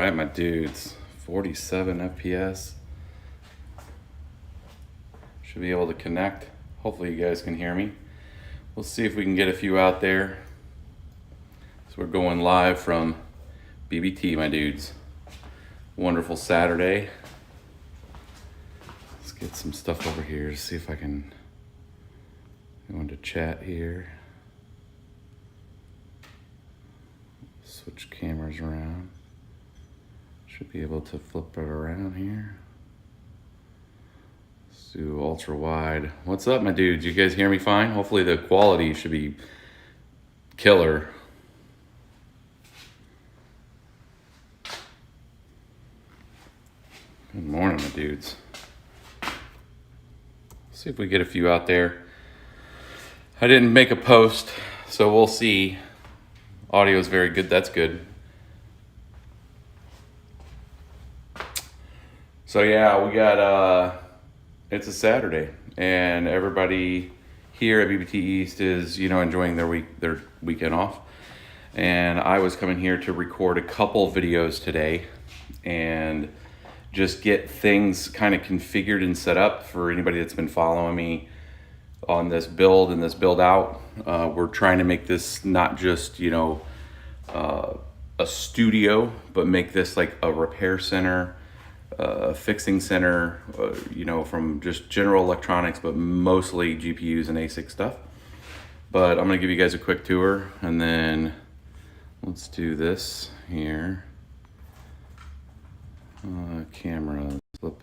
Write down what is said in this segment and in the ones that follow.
right, my dudes, 47 FPS. Should be able to connect. Hopefully you guys can hear me. We'll see if we can get a few out there. So we're going live from BBT, my dudes. Wonderful Saturday. Let's get some stuff over here to see if I can go into chat here. Switch cameras around. Should be able to flip it around here. Let's do ultra wide. What's up, my dudes? You guys hear me fine? Hopefully the quality should be killer. Good morning, my dudes. See if we get a few out there. I didn't make a post, so we'll see. Audio is very good. That's good. So yeah, we got it's a Saturday, and everybody here at BBT East is, enjoying their weekend off. And I was coming here to record a couple videos today and just get things kind of configured and set up for anybody that's been following me on this build and this build out. We're trying to make this not just, a studio, but make this like a repair center, fixing center, from just general electronics, but mostly GPUs and ASIC stuff. But I'm gonna give you guys a quick tour, and then let's do this here. Camera flip.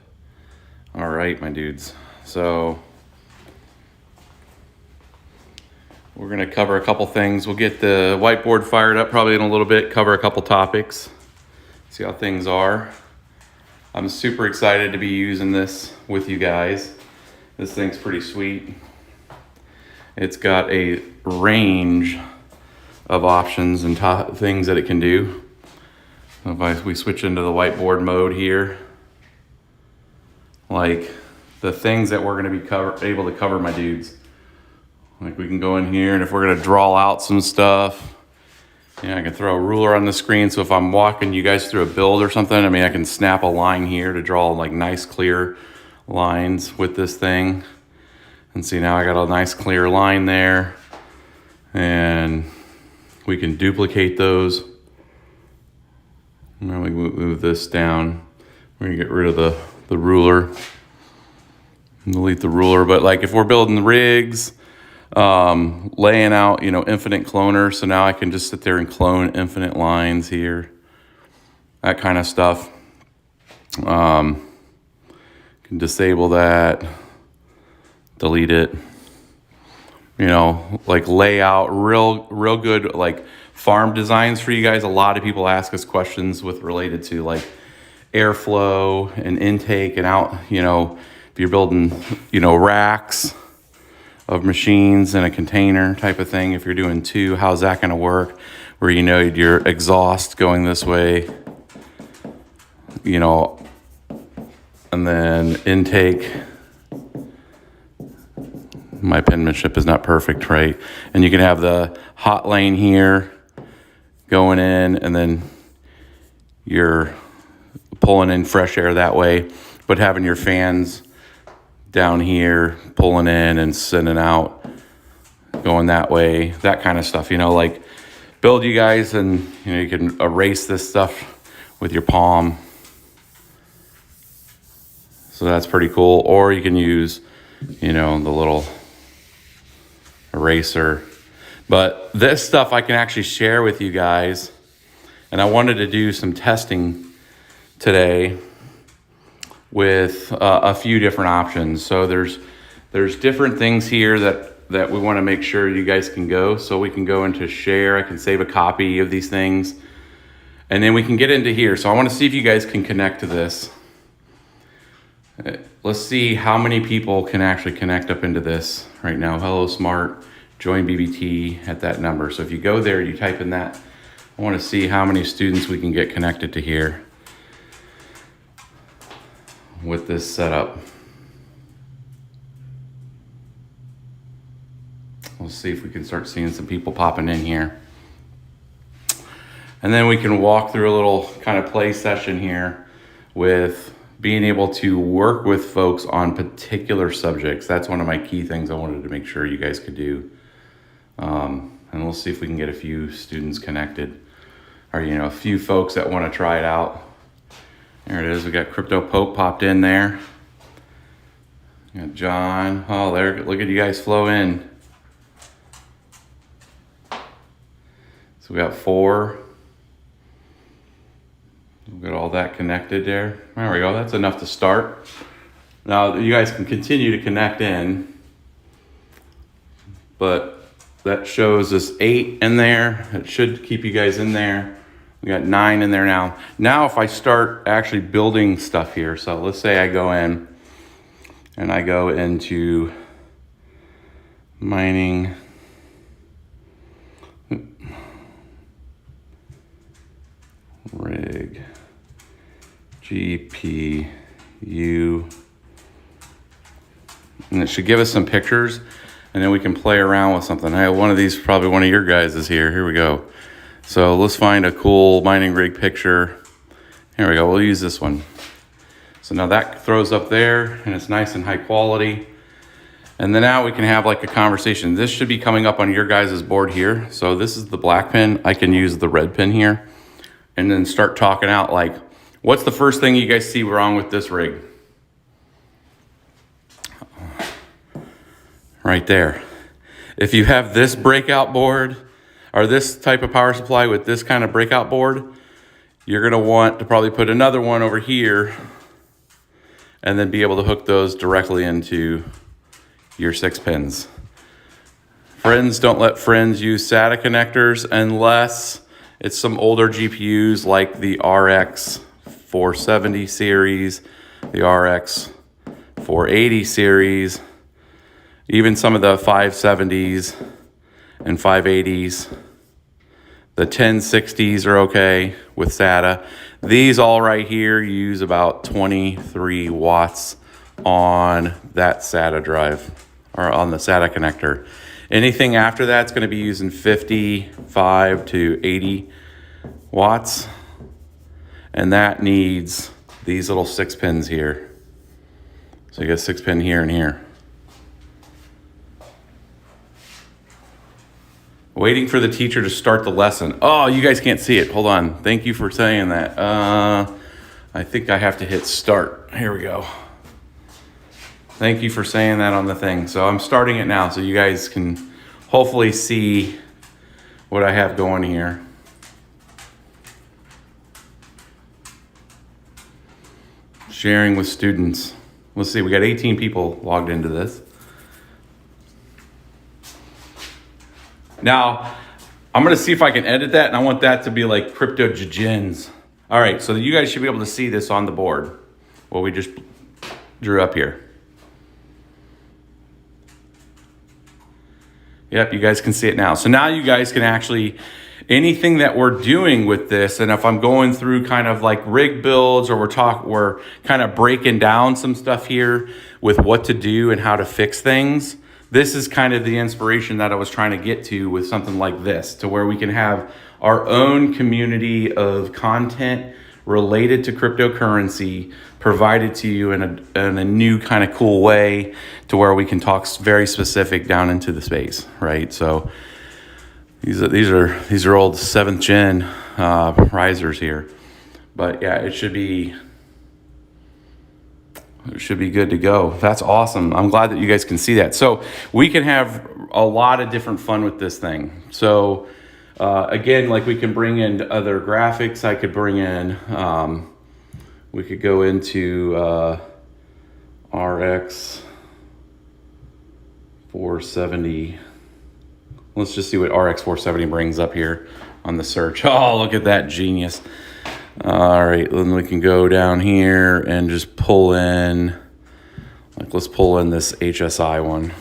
All right, my dudes. So we're gonna cover a couple things. We'll get the whiteboard fired up probably in a little bit, cover a couple topics, see how things are. I'm super excited to be using this with you guys. This thing's pretty sweet. It's got a range of options and things that it can do. If we switch into the whiteboard mode here, like the things that we're gonna be able to cover, my dudes. Like we can go in here, and if we're gonna draw out some stuff, I can throw a ruler on the screen, so if I'm walking you guys through a build or something, I can snap a line here to draw like nice clear lines with this thing. And see, now I got a nice clear line there, and we can duplicate those. Now we move this down. We're gonna get rid of the ruler, delete the ruler. But like if we're building rigs, laying out, infinite cloner. So now I can just sit there and clone infinite lines here, that kind of stuff. Can disable that, delete it, like layout, real good, like farm designs for you guys. A lot of people ask us questions related to like airflow and intake and out, if you're building, racks of machines in a container type of thing. If you're doing two, how's that going to work? Where your exhaust going this way, and then intake. My penmanship is not perfect, right? And you can have the hot lane here going in, and then you're pulling in fresh air that way, but having your fans down here pulling in and sending out, going that way, that kind of stuff, like build you guys, and you can erase this stuff with your palm. So that's pretty cool. Or you can use, the little eraser. But this stuff I can actually share with you guys. And I wanted to do some testing today with a few different options. So there's different things here that we want to make sure you guys can go. So we can go into share. I can save a copy of these things, and then we can get into here. So I want to see if you guys can connect to this. Let's see how many people can actually connect up into this right now. Hello, Smart. Join BBT at that number. So if you go there, you type in that. I want to see how many students we can get connected to here with this setup. We'll see if we can start seeing some people popping in here. And then we can walk through a little kind of play session here with being able to work with folks on particular subjects. That's one of my key things I wanted to make sure you guys could do. And we'll see if we can get a few students connected, or, you know, a few folks that want to try it out. There it is. We got Crypto Pope popped in there. We got John. Oh, there. Look at you guys flow in. So we got 4. We've got all that connected there. There we go. That's enough to start. Now you guys can continue to connect in, but that shows us 8 in there. It should keep you guys in there. We got 9 in there now. Now if I start actually building stuff here, so let's say I go in and I go into mining. Rig GPU, and it should give us some pictures, and then we can play around with something. Hey, one of these, probably one of your guys is here. Here we go. So let's find a cool mining rig picture. Here we go. We'll use this one. So now that throws up there, and it's nice and high quality. And then now we can have like a conversation. This should be coming up on your guys' board here. So this is the black pin. I can use the red pin here, and then start talking out like, what's the first thing you guys see wrong with this rig? Right there. If you have this breakout board or this type of power supply with this kind of breakout board, you're gonna want to probably put another one over here and then be able to hook those directly into your 6 pins. Friends, don't let friends use SATA connectors unless it's some older GPUs like the RX 470 series, the RX 480 series, even some of the 570s and 580s. The 1060s are okay with SATA. These all right here use about 23 watts on that SATA drive, or on the SATA connector. Anything after that's going to be using 55 to 80 watts. And that needs these little 6 pins here. So you got 6 pin here and here. Waiting for the teacher to start the lesson. Oh, you guys can't see it. Hold on. Thank you for saying that. I think I have to hit start. Here we go. Thank you for saying that on the thing. So I'm starting it now so you guys can hopefully see what I have going here. Sharing with students. Let's see, we got 18 people logged into this. Now, I'm gonna see if I can edit that, and I want that to be like crypto jijins. All right, so you guys should be able to see this on the board, what we just drew up here. Yep, you guys can see it now. So now you guys can actually, anything that we're doing with this, and if I'm going through kind of like rig builds, or we're kind of breaking down some stuff here with what to do and how to fix things, this is kind of the inspiration that I was trying to get to with something like this, to where we can have our own community of content related to cryptocurrency provided to you in a new kind of cool way, to where we can talk very specific down into the space, right? So these are old 7th gen risers here, but yeah, it should be good to go. That's awesome. I'm glad that you guys can see that. So we can have a lot of different fun with this thing. So again, like we can bring in other graphics. I could bring in, we could go into RX 470. Let's just see what RX 470 brings up here on the search. Oh, look at that genius. All right, then we can go down here and just pull in, like let's pull in this HSI one.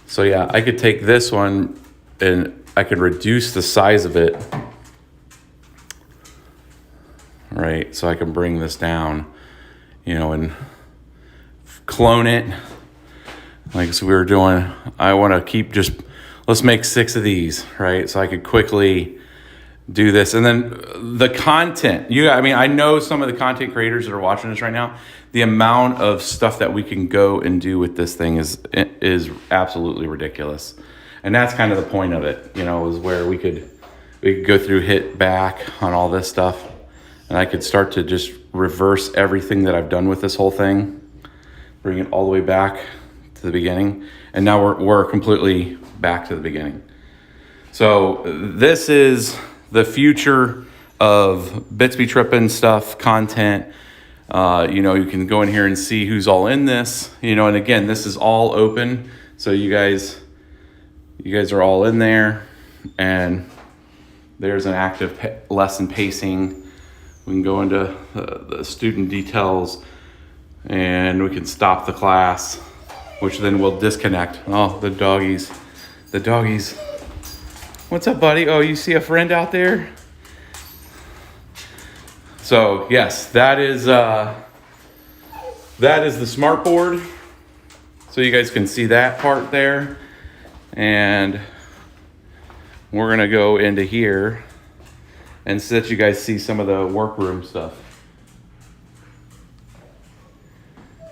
So yeah, I could take this one and I could reduce the size of it, right? So I can bring this down, you know, and clone it. Like so we were doing, I want to keep just, let's make 6 of these, right? So I could quickly do this. And then the content, I mean, I know some of the content creators that are watching this right now, the amount of stuff that we can go and do with this thing is absolutely ridiculous. And that's kind of the point of it, you know, is where we could go through, hit back on all this stuff, and I could start to just reverse everything that I've done with this whole thing, bring it all the way back to the beginning. And now we're completely back to the beginning. So this is the future of BitsBeTrippin stuff, content. You know, you can go in here and see who's all in this, you know, and again, this is all open. So you guys are all in there, and there's an active lesson pacing. We can go into the student details, and we can stop the class, which then will disconnect. Oh, the doggies. What's up, buddy? Oh, you see a friend out there? So yes, that is the smart board. So you guys can see that part there. And we're gonna go into here and so that you guys see some of the workroom stuff.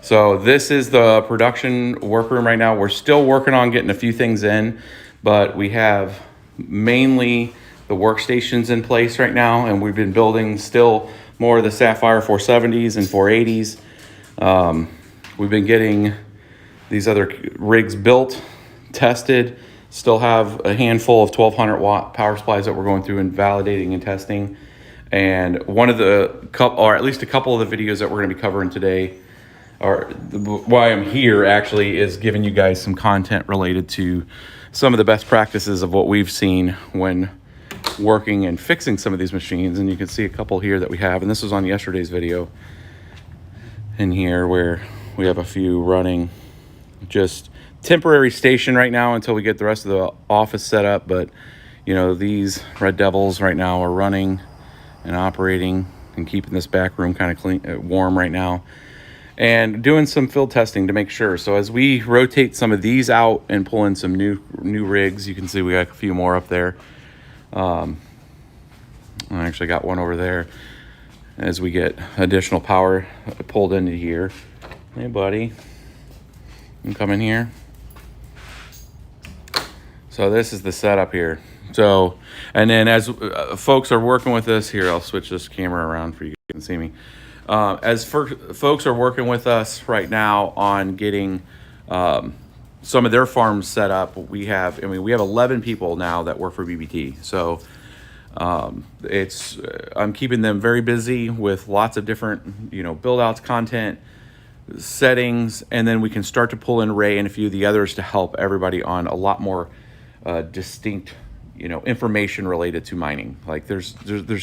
So this is the production workroom right now. We're still working on getting a few things in, but we have mainly the workstations in place right now, and we've been building still more of the Sapphire 470s and 480s. We've been getting these other rigs built, tested, still have a handful of 1200 watt power supplies that we're going through and validating and testing. And one of the or at least a couple of the videos that we're going to be covering today, or why I'm here actually, is giving you guys some content related to some of the best practices of what we've seen when working and fixing some of these machines. And you can see a couple here that we have, and this was on yesterday's video in here where we have a few running, just temporary station right now until we get the rest of the office set up. But you know, these Red Devils right now are running and operating and keeping this back room kind of clean, warm right now, and doing some field testing to make sure. So as we rotate some of these out and pull in some new rigs, you can see we got a few more up there. I actually got one over there as we get additional power pulled into here. Hey buddy, you come in here. So this is the setup here. So, and then as folks are working with us here, I'll switch this camera around for you can see me. As folks are working with us right now on getting some of their farms set up, we have 11 people now that work for BBT. So I'm keeping them very busy with lots of different, you know, build outs, content, settings, and then we can start to pull in Ray and a few of the others to help everybody on a lot more distinct, you know, information related to mining. Like there's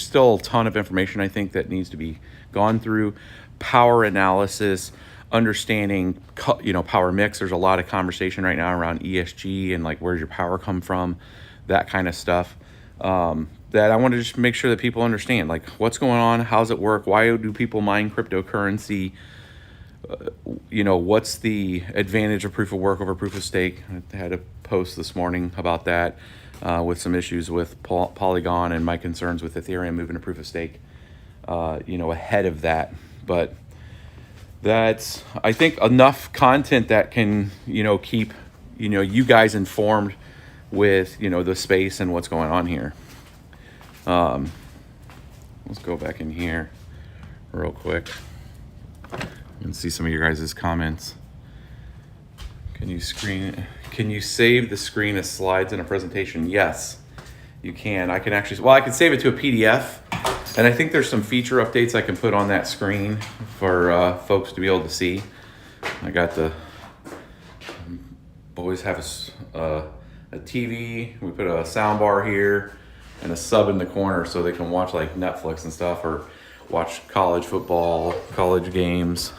still a ton of information I think that needs to be gone through. Power analysis, understanding, you know, power mix. There's a lot of conversation right now around ESG and like where's your power come from, that kind of stuff. That I want to just make sure that people understand, like what's going on, how's it work, why do people mine cryptocurrency, you know, what's the advantage of proof of work over proof of stake. I had a post this morning about that with some issues with Polygon and my concerns with Ethereum moving to proof of stake, you know, ahead of that. But that's, I think, enough content that can, you know, keep, you know, you guys informed with, you know, the space and what's going on here. Let's go back in here real quick and see some of your guys' comments. Can you save the screen as slides in a presentation? Yes, you can. I can actually, well, I can save it to a PDF, and I think there's some feature updates I can put on that screen for folks to be able to see. I got the boys have a TV. We put a sound bar here and a sub in the corner so they can watch like Netflix and stuff, or watch college football, college games,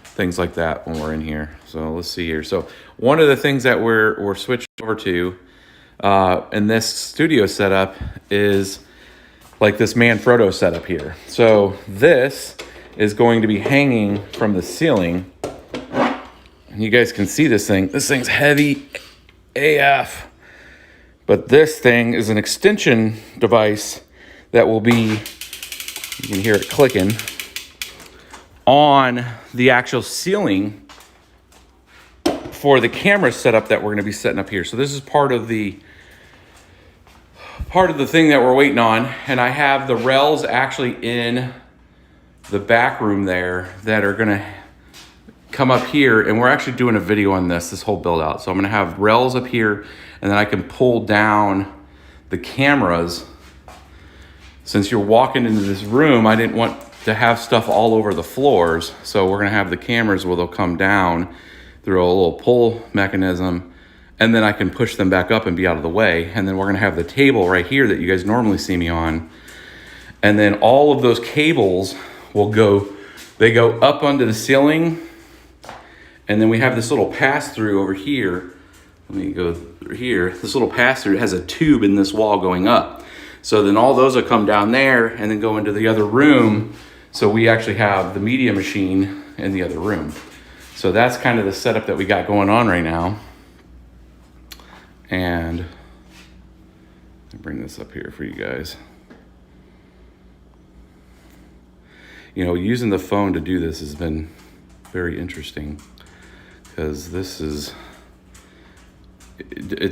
things like that when we're in here. So let's see here. So one of the things that we're switched over to in this studio setup is like this Manfrotto setup here. So this is going to be hanging from the ceiling. And you guys can see this thing. This thing's heavy AF. But this thing is an extension device that will be, you can hear it clicking, on the actual ceiling for the camera setup that we're going to be setting up here. So this is part of the thing that we're waiting on. And I have the rails actually in the back room there that are going to come up here, and we're actually doing a video on this whole build out. So I'm going to have rails up here, and then I can pull down the cameras. Since you're walking into this room, I didn't want to have stuff all over the floors. So we're going to have the cameras where they'll come down through a little pull mechanism, and then I can push them back up and be out of the way. And then we're going to have the table right here that you guys normally see me on. And then all of those cables will go up onto the ceiling. And then we have this little pass-through over here. Let me go through here. This little pass-through has a tube in this wall going up. So then all those will come down there and then go into the other room. So we actually have the media machine in the other room. So that's kind of the setup that we got going on right now. And let me bring this up here for you guys. You know, using the phone to do this has been very interesting, because it's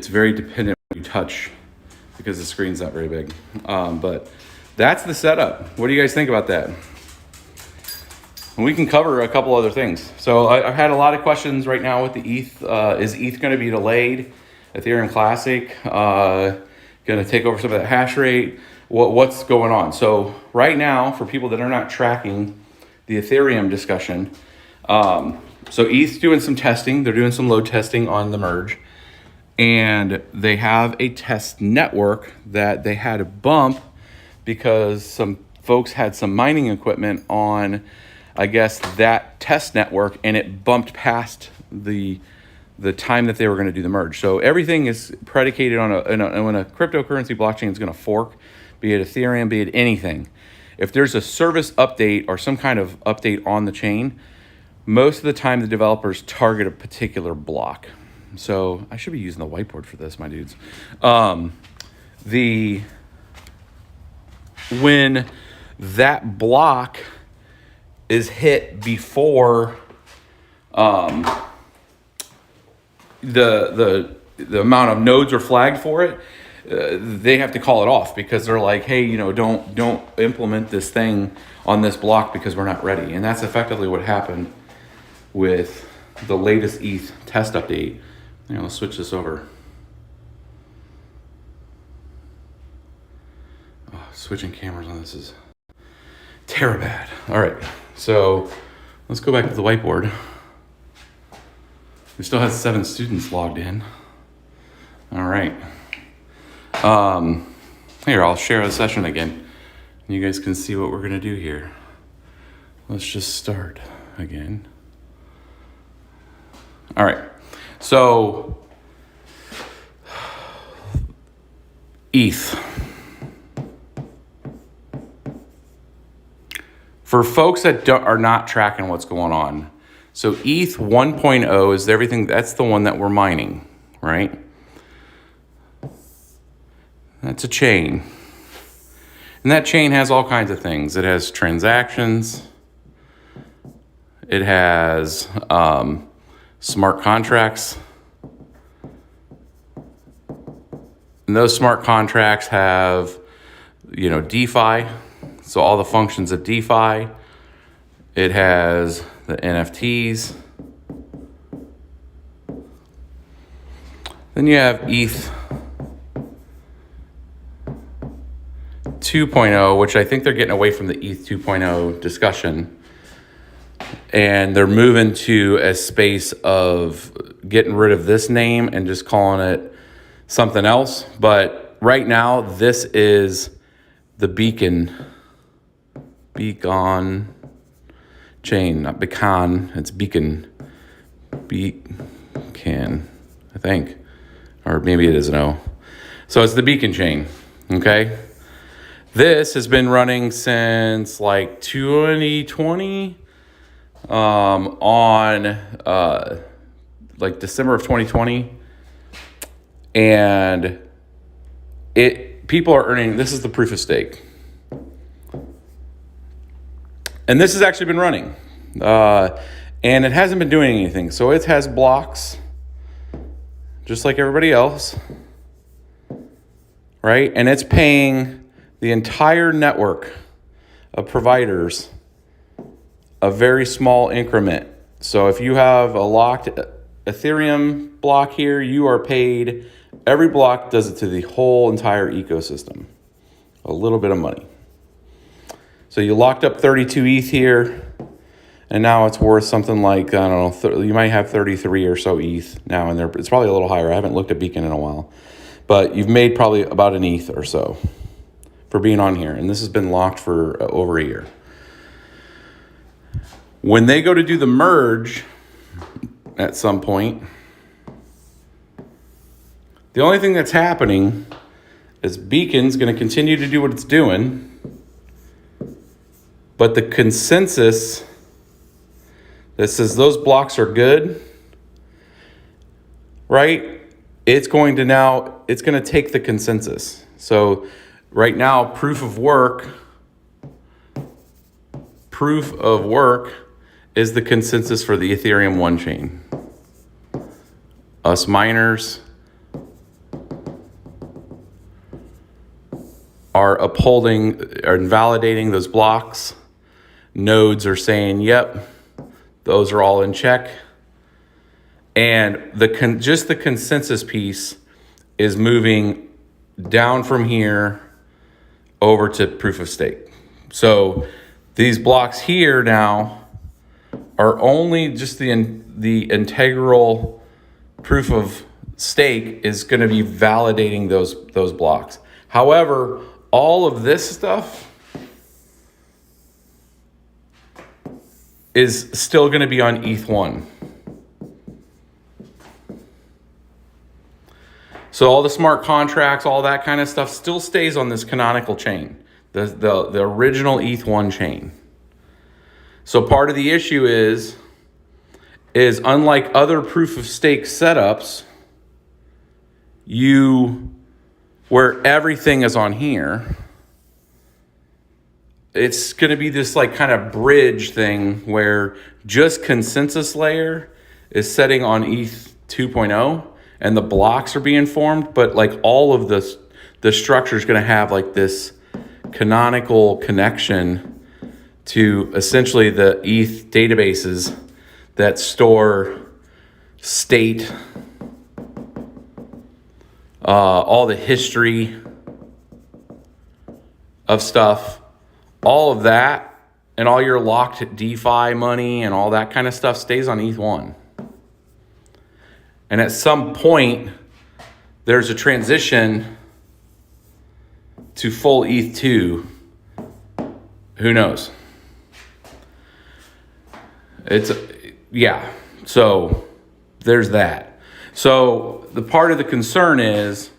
very dependent when you touch, because the screen's not very big. But that's the setup. What do you guys think about that? And we can cover a couple other things. So I've had a lot of questions right now with the ETH. Is ETH going to be delayed? Ethereum Classic going to take over some of that hash rate? What's going on? So right now, for people that are not tracking the Ethereum discussion, so ETH's doing some testing. They're doing some load testing on the merge. And they have a test network that they had to bump because some folks had some mining equipment on, I guess, that test network, and it bumped past the time that they were going to do the merge. So everything is predicated on when a cryptocurrency blockchain is going to fork, be it Ethereum, be it anything. If there's a service update or some kind of update on the chain, most of the time the developers target a particular block. So I should be using the whiteboard for this, my dudes. When that block is hit before the amount of nodes are flagged for it, they have to call it off, because they're like, hey, you know, don't implement this thing on this block because we're not ready. And that's effectively what happened with the latest ETH test update. You know, let's switch this over. Oh, switching cameras on this is terribad. All right, so let's go back to the whiteboard. We still have 7 students logged in. All right. Here, I'll share the session again. You guys can see what we're gonna do here. Let's just start again. All right. So, ETH. For folks that are not tracking what's going on, so ETH 1.0 is everything, that's the one that we're mining, right? That's a chain. And that chain has all kinds of things. It has transactions. It has smart contracts. And those smart contracts have, you know, DeFi. So all the functions of DeFi. It has the NFTs. Then you have ETH 2.0, which I think they're getting away from the ETH 2.0 discussion. And they're moving to a space of getting rid of this name and just calling it something else. But right now, this is the beacon chain, not beacon, it's beacon, I think, or maybe it is an O. So it's the beacon chain, okay? This has been running since like 2020, on like December of 2020, and people are earning, this is the proof of stake. And this has actually been running. And it hasn't been doing anything. So it has blocks, just like everybody else, right? And it's paying the entire network of providers a very small increment. So if you have a locked Ethereum block here, you are paid, every block does it to the whole entire ecosystem. A little bit of money. So you locked up 32 ETH here, and now it's worth something like, I don't know, you might have 33 or so ETH now in there. It's probably a little higher. I haven't looked at Beacon in a while. But you've made probably about an ETH or so for being on here. And this has been locked for over a year. When they go to do the merge at some point, the only thing that's happening is Beacon's going to continue to do what it's doing. But the consensus that says those blocks are good, right? It's going to take the consensus. So right now, proof of work is the consensus for the Ethereum 1 chain. Us miners are invalidating those blocks. Nodes are saying, yep, those are all in check. And just the consensus piece is moving down from here over to proof of stake. So these blocks here now are only just the integral proof of stake is going to be validating those blocks. However, all of this stuff is still going to be on ETH1. So all the smart contracts, all that kind of stuff still stays on this canonical chain, the original ETH1 chain. So part of the issue is unlike other proof of stake setups, where everything is on here, it's going to be this like kind of bridge thing where just consensus layer is setting on ETH 2.0 and the blocks are being formed, but like all of the structure is going to have like this canonical connection to essentially the ETH databases that store state, all the history of stuff. All of that and all your locked DeFi money and all that kind of stuff stays on ETH1. And at some point, there's a transition to full ETH2. Who knows? So there's that. So the part of the concern is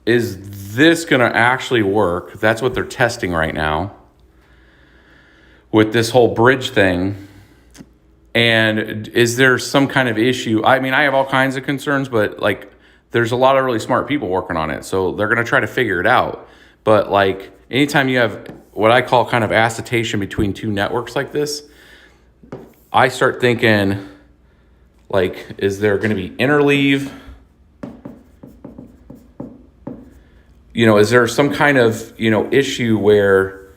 this going to actually work? That's what they're testing right now with this whole bridge thing. And is there some kind of issue? I mean, I have all kinds of concerns, but like there's a lot of really smart people working on it. So they're going to try to figure it out. But like anytime you have what I call kind of acetation between two networks like this, I start thinking like, is there going to be interleave? Is there some kind of, issue where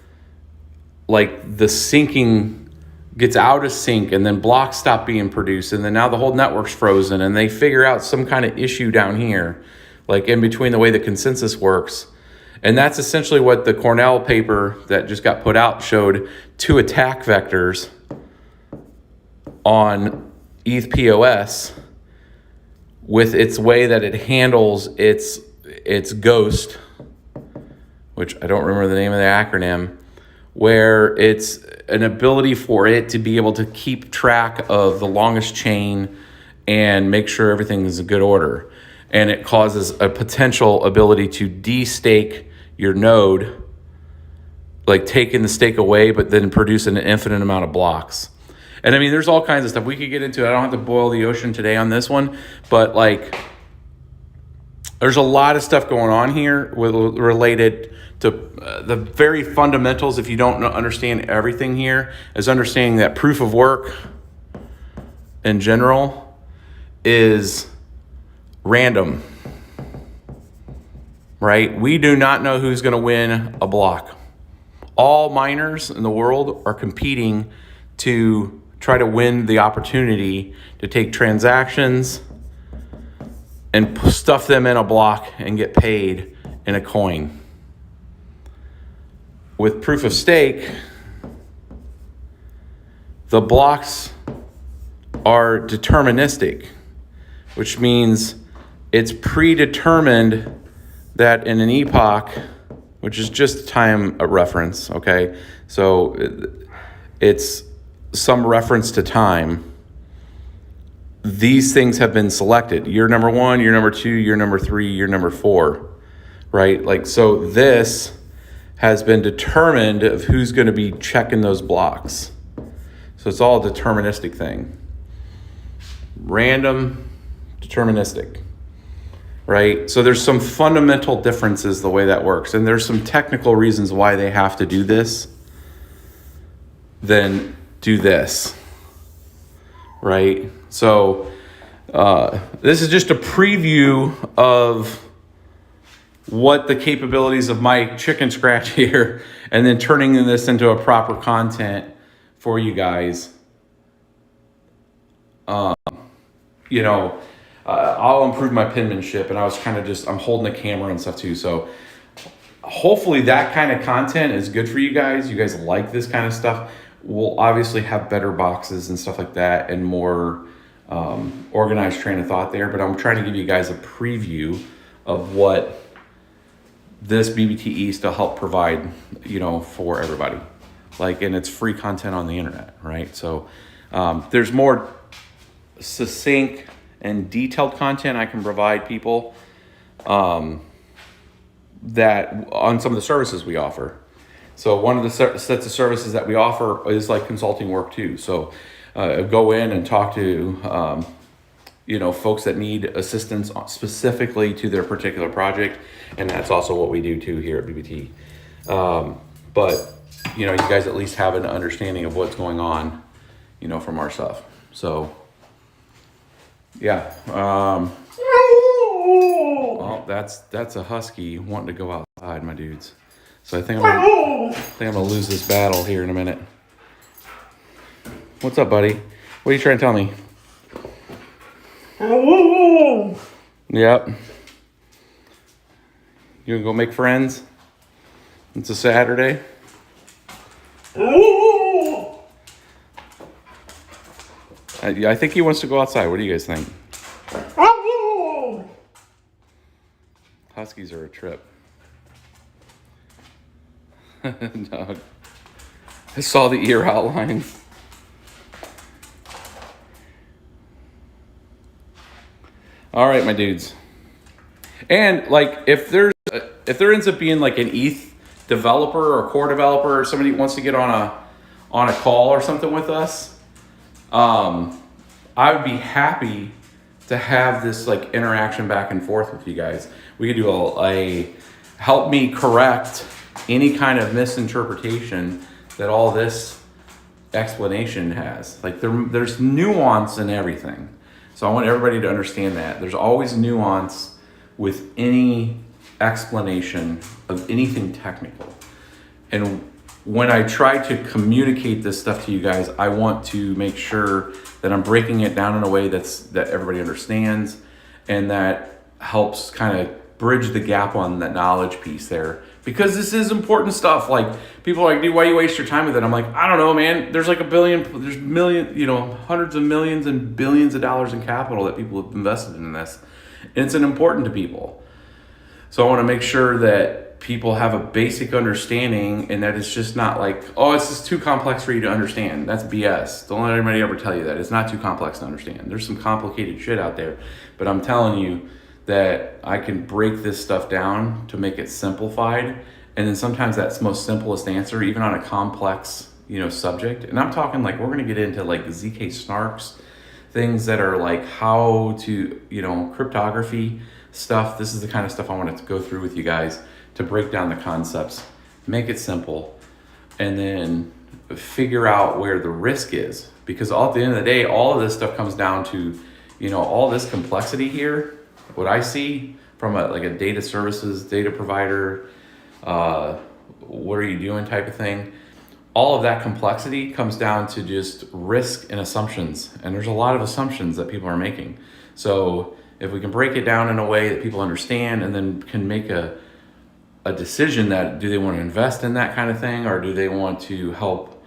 like the syncing gets out of sync and then blocks stop being produced and then now the whole network's frozen and they figure out some kind of issue down here, like in between the way the consensus works. And that's essentially what the Cornell paper that just got put out showed, 2 attack vectors on Eth PoS with its way that it handles its ghost, which I don't remember the name of the acronym, where it's an ability for it to be able to keep track of the longest chain and make sure everything is in good order. And it causes a potential ability to de-stake your node, like taking the stake away, but then produce an infinite amount of blocks. And I mean, there's all kinds of stuff we could get into. I don't have to boil the ocean today on this one, but like there's a lot of stuff going on here related to the very fundamentals. If you don't understand everything here, is understanding that proof of work in general is random, right? We do not know who's going to win a block. All miners in the world are competing to try to win the opportunity to take transactions and stuff them in a block and get paid in a coin. With proof of stake, the blocks are deterministic, which means it's predetermined that in an epoch, which is just time reference, okay? So it's some reference to time. These things have been selected. Year number 1, year number 2, year number 3, year number 4, right? Like, so this has been determined of who's going to be checking those blocks. So it's all a deterministic thing. Random, deterministic, right? So there's some fundamental differences the way that works. And there's some technical reasons why they have to do this, then do this, right? So this is just a preview of what the capabilities of my chicken scratch here, and then turning this into a proper content for you guys. You know, I'll improve my penmanship, and I was kind of just, I'm holding the camera and stuff too. So hopefully that kind of content is good for you guys. You guys like this kind of stuff. We'll obviously have better boxes and stuff like that, and more organized train of thought there. But I'm trying to give you guys a preview of what this BBT East to help provide, you know, for everybody. Like, and it's free content on the internet, right? So there's more succinct and detailed content I can provide people that on some of the services we offer. So one of the sets of services that we offer is like consulting work too. So go in and talk to you know, folks that need assistance specifically to their particular project, and that's also what we do too here at BBT. But you know, you guys at least have an understanding of what's going on, you know, from our stuff. So yeah. Well, that's a husky wanting to go outside, my dudes. So I think I'm gonna lose this battle here in a minute. What's up, buddy? What are you trying to tell me? Yep. You gonna go make friends? It's a Saturday. I think he wants to go outside. What do you guys think? Huskies are a trip. Dog. I saw the ear outlines. All right, my dudes. And like, if there ends up being like an ETH developer or core developer, or somebody wants to get on a call or something with us, I would be happy to have this like interaction back and forth with you guys. We could do a help me correct any kind of misinterpretation that all this explanation has. Like there's nuance in everything. So I want everybody to understand that. There's always nuance with any explanation of anything technical. And when I try to communicate this stuff to you guys, I want to make sure that I'm breaking it down in a way that everybody understands, and that helps kind of bridge the gap on that knowledge piece there. Because this is important stuff. Like, people are like, dude, why you waste your time with it? I'm like, I don't know, man. There's like there's hundreds of millions and billions of dollars in capital that people have invested in this. And it's important to people. So I want to make sure that people have a basic understanding, and that it's just not like, oh, it's just too complex for you to understand. That's BS. Don't let anybody ever tell you that. It's not too complex to understand. There's some complicated shit out there. But I'm telling you that I can break this stuff down to make it simplified. And then sometimes that's the most simplest answer, even on a complex, subject. And I'm talking like, we're going to get into like ZK snarks, things that are like how to, cryptography, stuff. This is the kind of stuff I wanted to go through with you guys to break down the concepts, make it simple, and then figure out where the risk is. Because at the end of the day, all of this stuff comes down to, all this complexity here. What I see from a data services, data provider, what are you doing type of thing. All of that complexity comes down to just risk and assumptions. And there's a lot of assumptions that people are making. So if we can break it down in a way that people understand and then can make a decision that do they want to invest in that kind of thing, or do they want to help,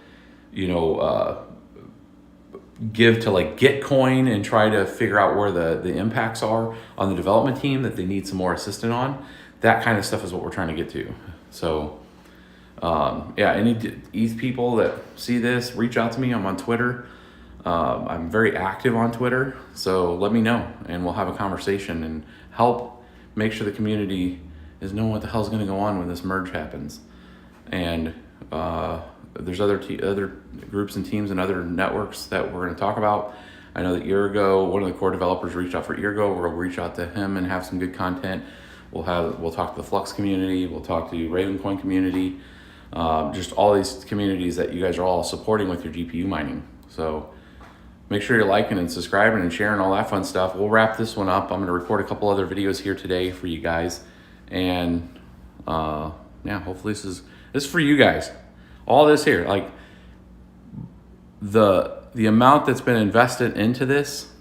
give to Gitcoin and try to figure out where the impacts are on the development team that they need some more assistance on. That kind of stuff is what we're trying to get to. So any ETH people that see this, reach out to me. I'm on Twitter. I'm very active on Twitter, so let me know and we'll have a conversation and help make sure the community is knowing what the hell's going to go on when this merge happens. And there's other groups and teams and other networks that we're going to talk about. I know that Ergo, one of the core developers, reached out for Ergo. We'll reach out to him and have some good content. We'll talk to the Flux community. We'll talk to Ravencoin community. Just all these communities that you guys are all supporting with your GPU mining. So make sure you're liking and subscribing and sharing all that fun stuff. We'll wrap this one up. I'm going to record a couple other videos here today for you guys. And hopefully this is for you guys. All this here, the amount that's been invested into this,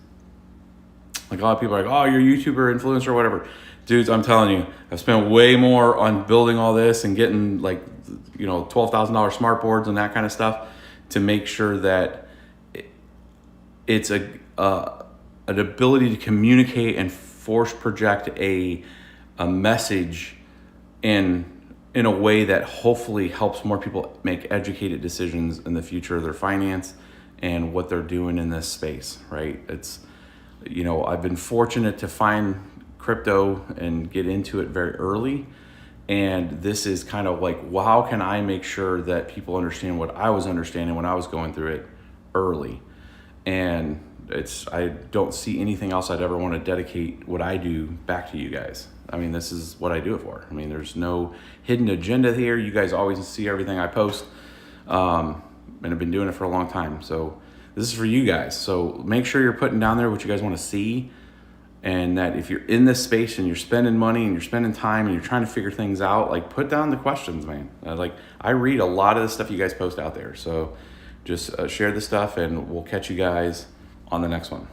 a lot of people are like, oh, you're a YouTuber, influencer, or whatever. Dudes, I'm telling you, I've spent way more on building all this and getting $12,000 smart boards and that kind of stuff to make sure that it's an ability to communicate and force project a message in a way that hopefully helps more people make educated decisions in the future of their finance and what they're doing in this space, right? It's, I've been fortunate to find crypto and get into it very early. And this is kind of how can I make sure that people understand what I was understanding when I was going through it early? And I don't see anything else I'd ever want to dedicate what I do back to you guys. I mean, this is what I do it for. I mean, there's no hidden agenda here. You guys always see everything I post. And I've been doing it for a long time. So this is for you guys. So make sure you're putting down there what you guys want to see. And that if you're in this space and you're spending money and you're spending time and you're trying to figure things out, put down the questions, man. I read a lot of the stuff you guys post out there. So just share the stuff and we'll catch you guys on the next one.